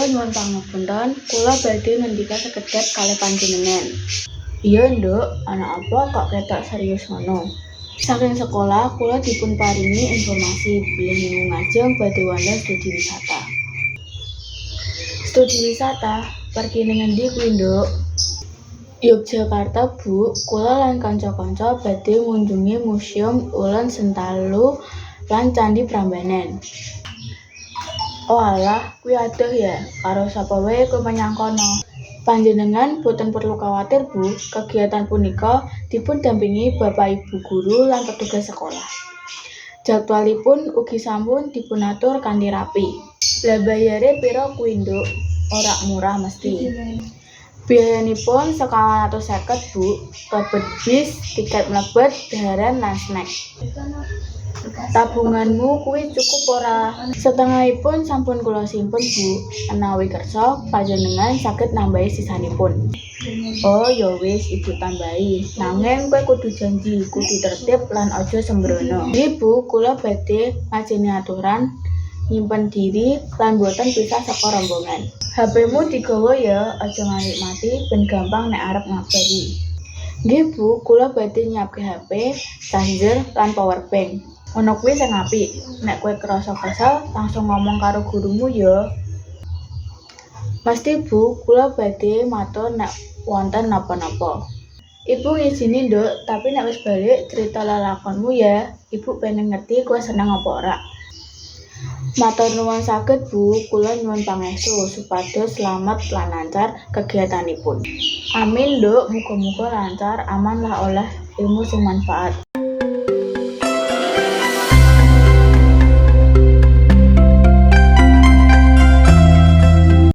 nyuwun pangapunten, kula badhe ngendika sekedhap kalih panjenengan. Iya, Nduk, ana apa kok ketok serius ngono? Saking sekolah, kula dipun paringi informasi bilih minggu ngajeng badhe wonten studi wisata. Studi wisata, pergi ning endi kuwi, Nduk? Yogyakarta, Bu. Kula lan kanca-kanca badhe ngunjungi Museum Ulen Sentalu lan Candi Prambanan. Oh alah, kuwi adoh ya, karo sapa wae kuwi menyang kono. Panjenengan boten perlu kuwatir, Bu. Kegiatan punika dipun dampingi Bapak Ibu guru lan petugas sekolah. Jadwalipun ugi sampun dipunatur kanthi rapi. Lah bayare pira kuwi, Nduk? Ora murah mesti. Biayanipun 950, Bu. Kebet bis, tiket mlebet, daharan lan snack. Tabunganmu kuwi cukup ora? Setengahipun sampun kula simpen, Bu. Menawi kersa, panjenengan saged nambahi sisanipun. Oh, ya wis Ibu tambahi. Nanging kowe kudu janji, kudu tertib lan aja sembrono. Nggih, Bu, kula badhe ngajeni aturan, nyimpen diri lan boten pisah saka rombongan. HP-mu digawa ya, aja nganti mati ben gampang nek arep ngabari. Nggih, Bu, kula badhe nyiapke HP, charger lan power bank. Ono kuwi sing apik. Nek kowe krasa kesel, langsung ngomong karo gurumu ya. Mesti, Bu, kula badhe matur nek wonten napa-napa. Ibu ngizini, Nduk, tapi nek wis balik cerita lelakonmu ya. Ibu pengen ngerti kowe seneng apa ora. Matur nuwun saged, Bu. Kula nyuwun pangestu supados slamet lan lancar kegiatanipun. Amin, Nduk. Muga-muga lancar, aman lah oleh ilmu sing manfaat.